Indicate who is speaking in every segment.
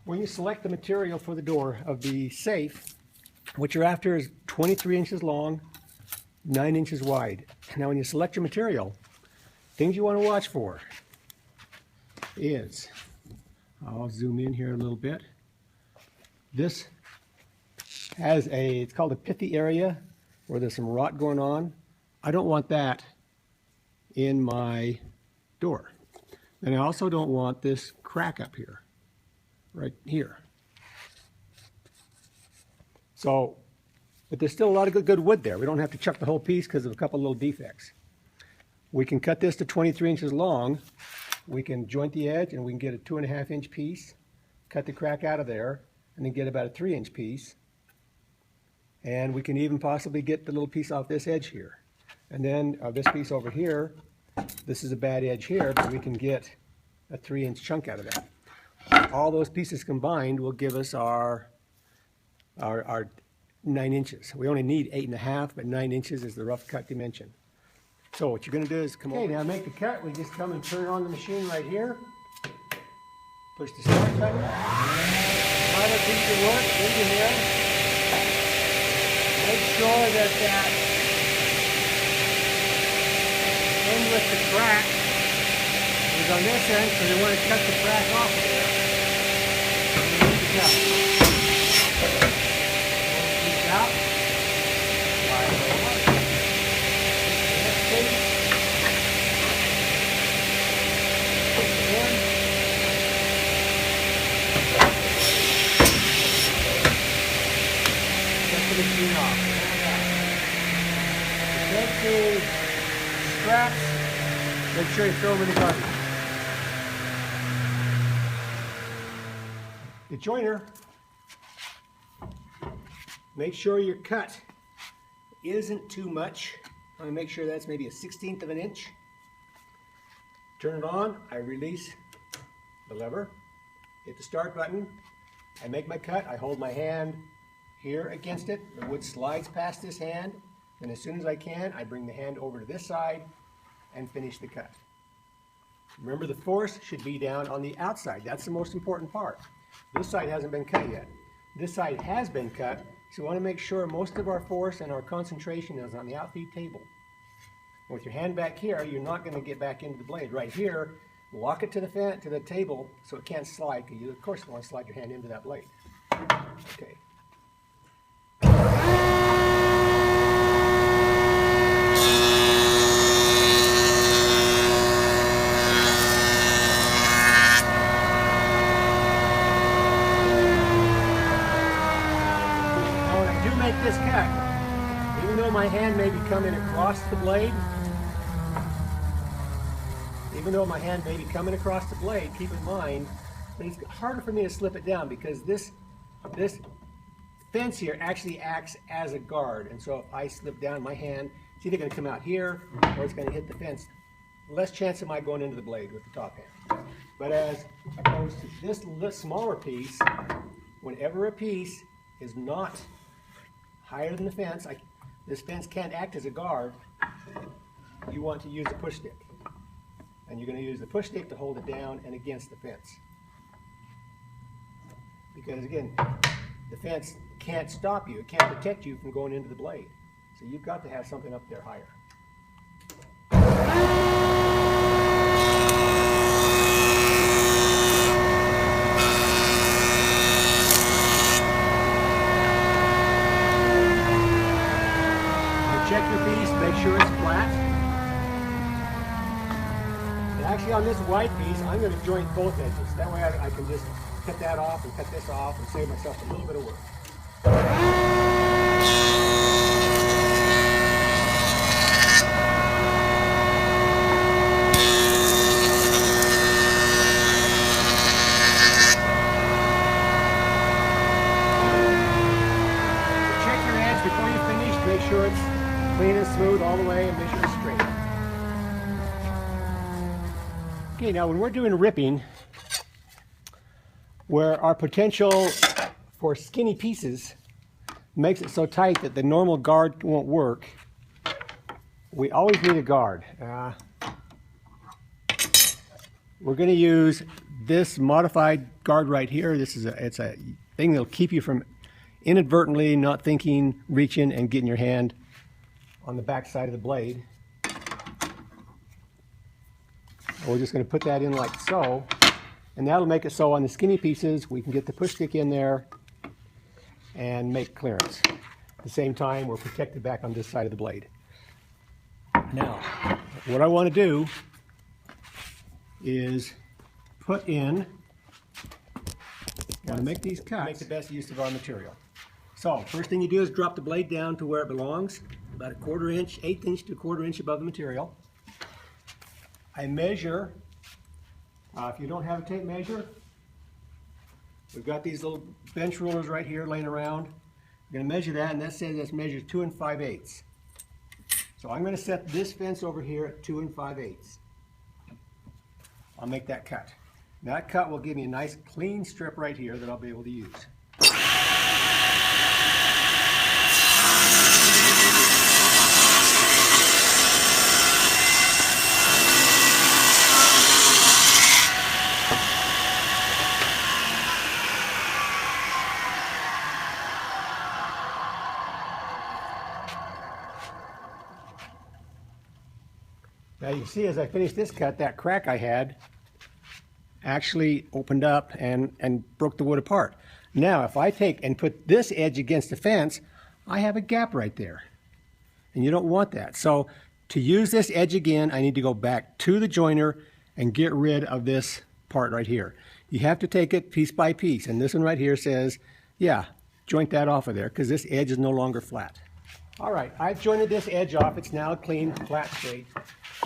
Speaker 1: When you select the material for the door of the safe, what you're after is 23 inches long, 9 inches wide. Now when you select your material, things you want to watch for is, I'll zoom in here a little bit. This has it's called a pithy area where there's some rot going on. I don't want that in my door. And I also don't want this crack up here, right here. So, but there's still a lot of good wood there. We don't have to chuck the whole piece because of a couple little defects. We can cut this to 23 inches long. We can joint the edge and we can get a 2.5 inch piece, cut the crack out of there, and then get about a 3 inch piece. And we can even possibly get the little piece off this edge here. And then this piece over here, this is a bad edge here, but we can get a 3 inch chunk out of that. All those pieces combined will give us our 9 inches. We only need 8.5, but 9 inches is the rough cut dimension. So what you're going to do is come over. Okay, now to make the cut, we just come and turn on the machine right here. Push the start button. Final piece of work into here. Make sure that end with the crack is on this end, so you want to cut the crack off of there. And then the cut. Piece out. Slide it over. Next piece. In. Set the machine off. Take the straps. Make sure you throw them in the garbage. The joiner, make sure your cut isn't too much. I'm going to make sure that's maybe a 1/16 of an inch. Turn it on, I release the lever, hit the start button, I make my cut, I hold my hand here against it, the wood slides past this hand, and as soon as I can, I bring the hand over to this side and finish the cut. Remember, the force should be down on the outside. That's the most important part. This side hasn't been cut yet. This side has been cut, so we want to make sure most of our force and our concentration is on the outfeed table. With your hand back here, you're not going to get back into the blade. Right here, lock it to the table so it can't slide, because you of course want to slide your hand into that blade. Okay. This cut, even though my hand may be coming across the blade, keep in mind that it's harder for me to slip it down because this fence here actually acts as a guard, and so if I slip down my hand, it's either going to come out here or it's going to hit the fence. Less chance of my going into the blade with the top hand. But as opposed to this smaller piece, whenever a piece is not higher than the fence, this fence can't act as a guard, you want to use a push stick. And you're going to use the push stick to hold it down and against the fence. Because again, the fence can't stop you, it can't protect you from going into the blade. So you've got to have something up there higher. Check your piece, make sure it's flat. And actually on this white piece, I'm going to joint both edges. That way I can just cut that off and cut this off and save myself a little bit of work. Check your edge before you finish, make sure it's clean and smooth all the way and make sure it's straight. Okay, now when we're doing ripping, where our potential for skinny pieces makes it so tight that the normal guard won't work, we always need a guard. We're going to use this modified guard right here, it's a thing that'll keep you from inadvertently not thinking, reaching, and getting your hand on the back side of the blade. We're just going to put that in like so, and that'll make it so on the skinny pieces we can get the push stick in there and make clearance. At the same time, we're protected back on this side of the blade. Now, what I want to do is put in, want to make these cuts, make the best use of our material. So, first thing you do is drop the blade down to where it belongs, about a 1/4 inch, 1/8 inch to 1/4 inch above the material. I measure, if you don't have a tape measure, we've got these little bench rulers right here laying around. I'm going to measure that, and that says that's measured 2 5/8. So I'm going to set this fence over here at 2 5/8. I'll make that cut. Now that cut will give me a nice clean strip right here that I'll be able to use. Now you can see as I finish this cut, that crack I had actually opened up and broke the wood apart. Now if I take and put this edge against the fence, I have a gap right there. And you don't want that. So to use this edge again, I need to go back to the joiner and get rid of this part right here. You have to take it piece by piece. And this one right here says, yeah, joint that off of there because this edge is no longer flat. All right, I've jointed this edge off. It's now clean, flat, straight.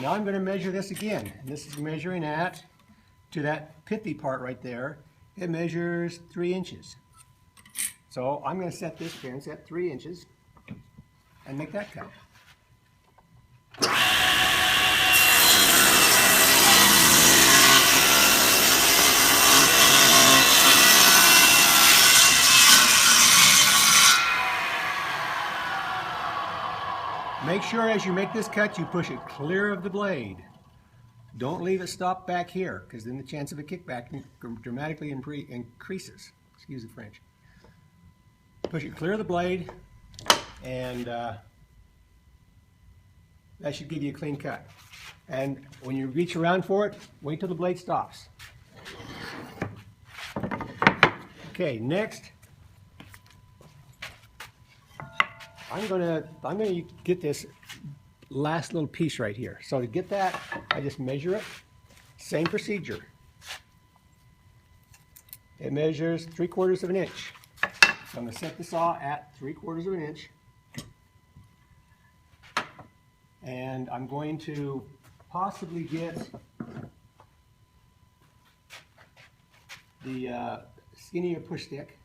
Speaker 1: Now I'm going to measure this again. And this is measuring at, to that pithy part right there, it measures 3 inches. So I'm going to set this fence at 3 inches and make that cut. Make sure as you make this cut, you push it clear of the blade. Don't leave it stopped back here, because then the chance of a kickback dramatically increases. Excuse the French. Push it clear of the blade, and that should give you a clean cut. And when you reach around for it, wait till the blade stops. Okay, next, I'm gonna get this last little piece right here. So to get that, I just measure it. Same procedure. It measures 3/4 of an inch. So I'm going to set the saw at 3/4 of an inch. And I'm going to possibly get the skinnier push stick.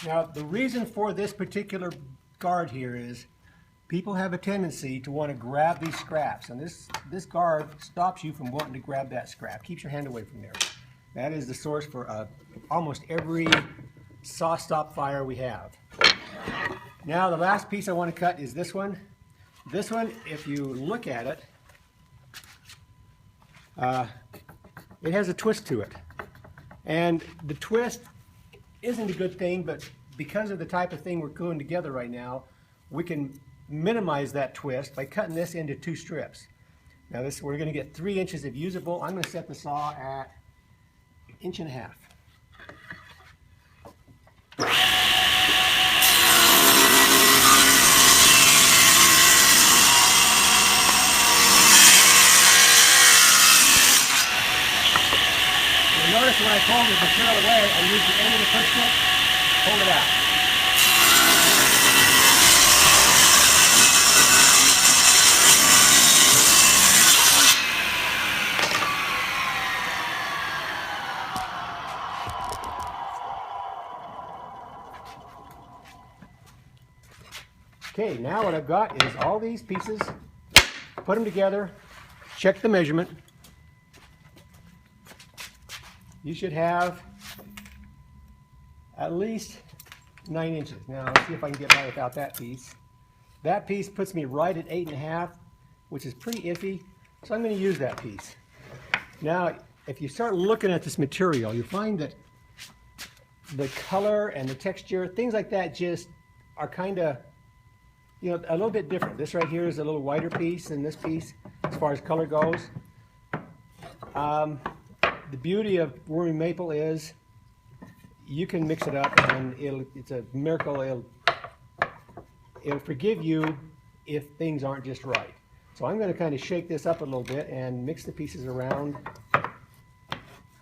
Speaker 1: Now, the reason for this particular guard here is people have a tendency to want to grab these scraps, and this guard stops you from wanting to grab that scrap, keeps your hand away from there. That is the source for almost every saw stop fire we have. Now, the last piece I want to cut is this one. This one, if you look at it, it has a twist to it. And the twist isn't a good thing, but because of the type of thing we're gluing together right now, we can minimize that twist by cutting this into 2 strips. Now we're going to get 3 inches of usable. I'm going to set the saw at 1.5 inches. Notice when I pull the material away, I use the end of the push stick, pull it out. Okay, now what I've got is all these pieces, put them together, check the measurement. You should have at least 9 inches. Now let's see if I can get by without that piece. That piece puts me right at 8.5, which is pretty iffy, so I'm going to use that piece. Now, if you start looking at this material, you find that the color and the texture, things like that just are kind of, you know, a little bit different. This right here is a little whiter piece than this piece as far as color goes. The beauty of Wormy Maple is you can mix it up and it's a miracle. It'll forgive you if things aren't just right. So I'm going to kind of shake this up a little bit and mix the pieces around.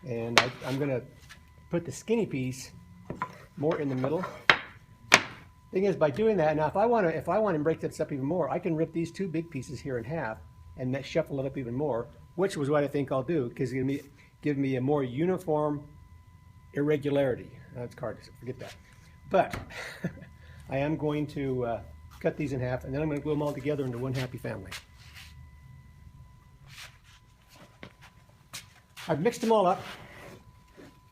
Speaker 1: And I'm going to put the skinny piece more in the middle. Thing is, by doing that, now if I want to break this up even more, I can rip these two big pieces here in half and shuffle it up even more, which was what I think I'll do, because it's going to give me a more uniform irregularity. That's hard to forget that. But I am going to cut these in half, and then I'm going to glue them all together into one happy family. I've mixed them all up.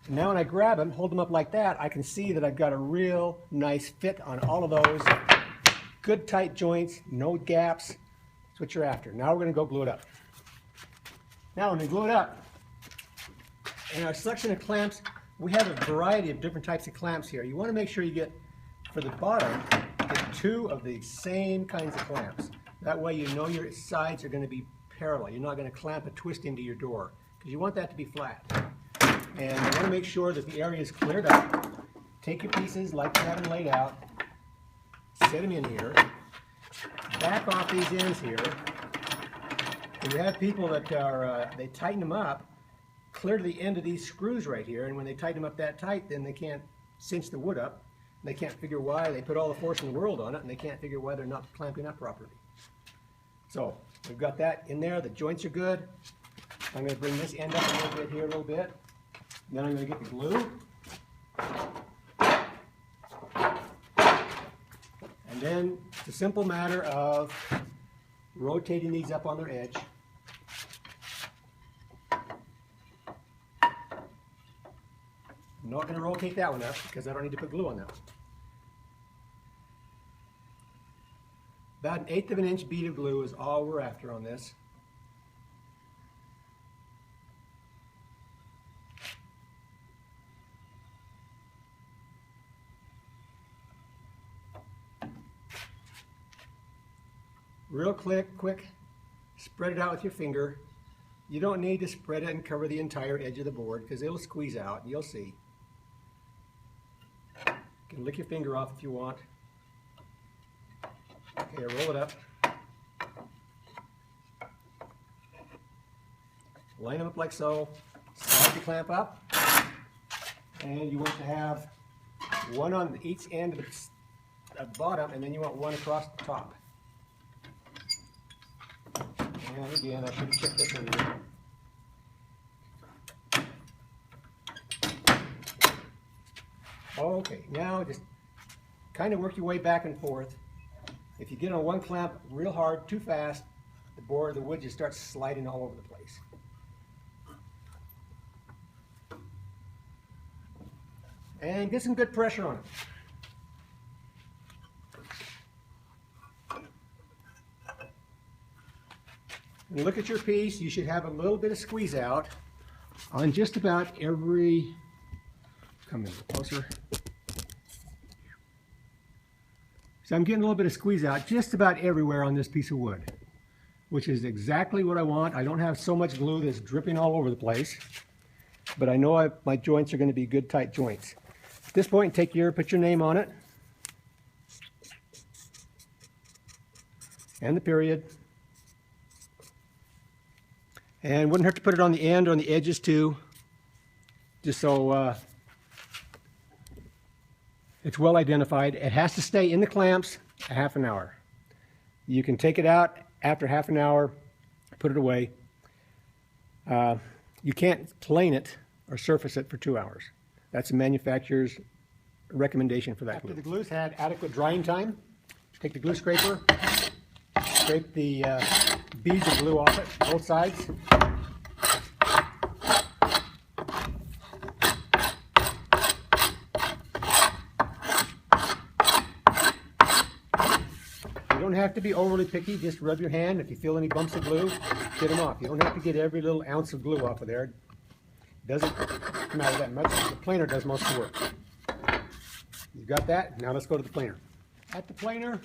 Speaker 1: Now when I grab them, hold them up like that, I can see that I've got a real nice fit on all of those. Good tight joints, no gaps. That's what you're after. Now we're going to go glue it up. Now when we glue it up, in our selection of clamps, we have a variety of different types of clamps here. You want to make sure you get, for the bottom, get 2 of the same kinds of clamps. That way you know your sides are going to be parallel. You're not going to clamp a twist into your door, because you want that to be flat. And you want to make sure that the area is cleared up. Take your pieces like you have them laid out, set them in here, back off these ends here. And you have people that are, they tighten them up clear to the end of these screws right here, and when they tighten them up that tight, then they can't cinch the wood up. They can't figure why. They put all the force in the world on it, and they can't figure why they're not clamping up properly. So we've got that in there. The joints are good. I'm going to bring this end up a little bit here, a little bit. Then I'm going to get the glue. And then it's a simple matter of rotating these up on their edge. I'm not going to rotate that one up because I don't need to put glue on that one. About 1/8 of an inch bead of glue is all we're after on this. Real quick, spread it out with your finger. You don't need to spread it and cover the entire edge of the board because it'll squeeze out, you'll see. You can lick your finger off if you want. Okay, roll it up. Line them up like so. Slide the clamp up. And you want to have one on each end of the bottom, and then you want one across the top. And again, I should check this in here. Okay, now just kind of work your way back and forth. If you get on one clamp real hard, too fast, the wood just starts sliding all over the place. And get some good pressure on it. When you look at your piece, you should have a little bit of squeeze out on just about every, come in a little closer. So I'm getting a little bit of squeeze out just about everywhere on this piece of wood, which is exactly what I want. I don't have so much glue that's dripping all over the place, but I know my joints are going to be good tight joints. At this point, put your name on it, and the period. And wouldn't hurt to put it on the end or on the edges too, just so it's well identified. It has to stay in the clamps a half an hour. You can take it out after half an hour, put it away. You can't plane it or surface it for 2 hours. That's the manufacturer's recommendation for that glue. After the glue's had adequate drying time, take the glue scraper, scrape the beads of glue off it, both sides. You don't have to be overly picky, just rub your hand. If you feel any bumps of glue, get them off. You don't have to get every little ounce of glue off of there. It doesn't come out of that much. The planer does most of the work. You've got that. Now let's go to the planer. At the planer,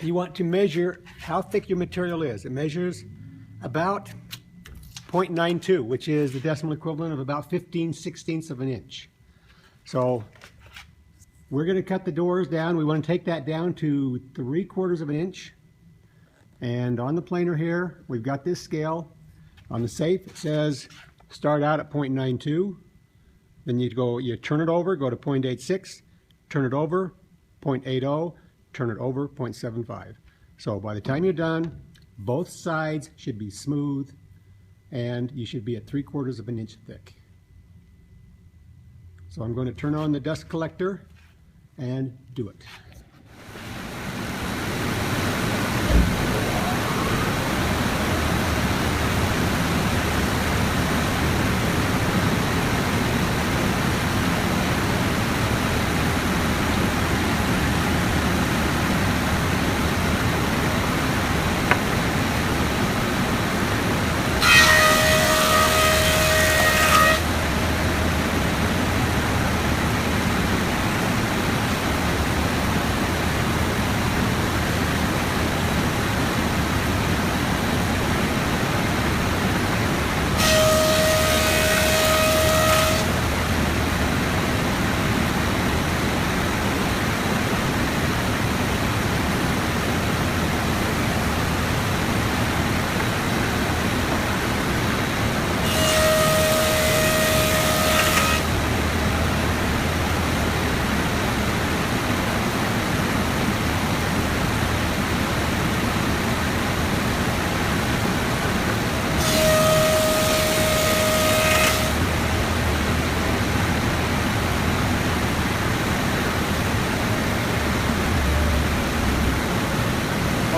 Speaker 1: you want to measure how thick your material is. It measures about 0.92, which is the decimal equivalent of about 15/16 of an inch. So we're going to cut the doors down. We want to take that down to 3/4 of an inch. And on the planer here, we've got this scale. On the safe, it says start out at 0.92. Then you turn it over, go to 0.86, turn it over, 0.80, turn it over, 0.75. So by the time you're done, both sides should be smooth and you should be at 3/4 of an inch thick. So I'm going to turn on the dust collector and do it.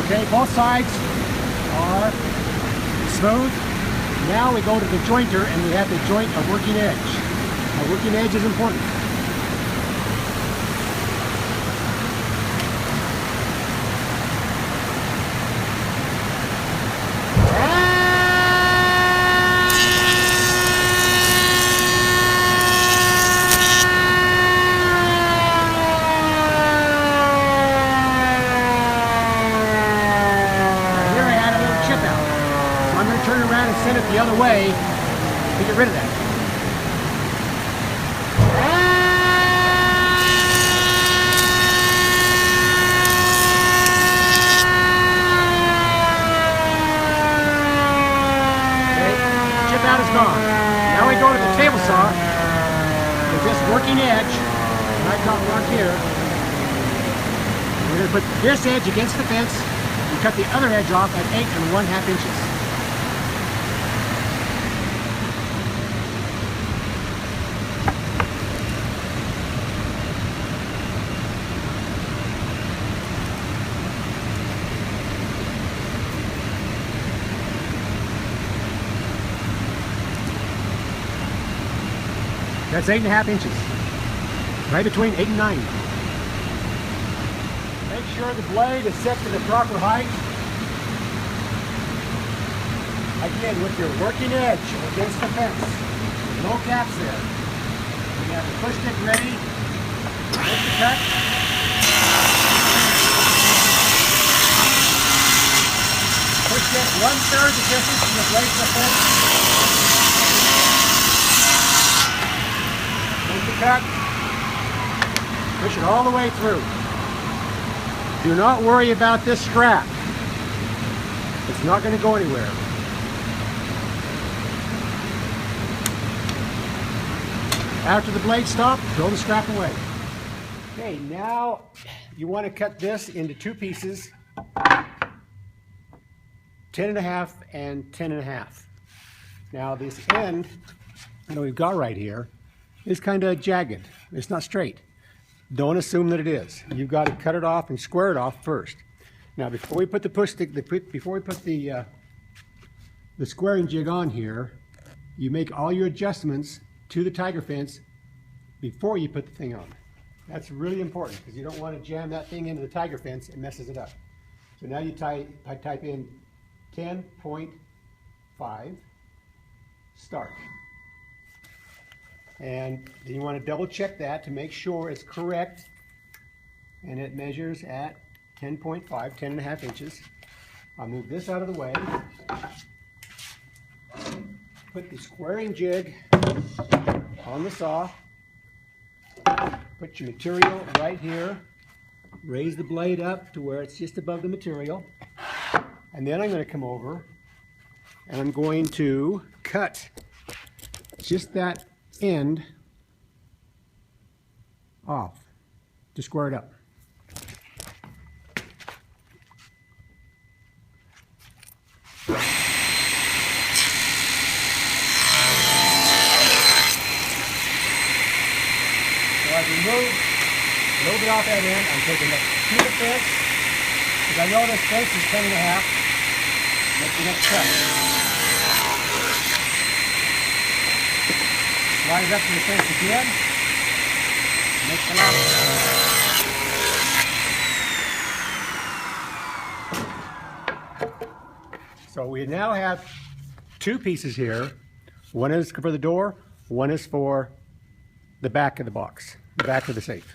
Speaker 1: Okay, both sides are smooth. Now we go to the jointer and we have to joint a working edge. A working edge is important. Turn around and send it the other way to get rid of that. Okay, chip out is gone. Now we go to the table saw with this working edge, and I've got one here. We're going to put this edge against the fence and cut the other edge off at 8 1/2 inches. That's 8 1/2 inches, right between 8 and 9. Make sure the blade is set to the proper height. Again, with your working edge against the fence, with no gaps there. You have the push stick ready, make the cut. Push stick 1/3 the distance from the blade to the fence. Cut. Push it all the way through. Do not worry about this strap. It's not going to go anywhere. After the blade stops, throw the strap away. Okay, now you want to cut this into 2 pieces, 10 1/2 and 10 1/2. Now this end that we've got right here is kind of jagged. It's not straight. Don't assume that it is. You've got to cut it off and square it off first. Now, before we put the squaring jig on here, you make all your adjustments to the tiger fence before you put the thing on. That's really important because you don't want to jam that thing into the tiger fence. It messes it up. So now you type in 10.5 start. And then you want to double check that to make sure it's correct. And it measures at 10.5, 10.5 inches. I'll move this out of the way. Put the squaring jig on the saw. Put your material right here. Raise the blade up to where it's just above the material. And then I'm going to come over and I'm going to cut just that end off to square it up. So I remove a little bit off that end. I'm taking it to the fence because I know this fence is 10.5. Make the next cut. Slide it up to the fence again. Make the last cut. So we now have two pieces here. One is for the door, one is for the back of the box, the back of the safe.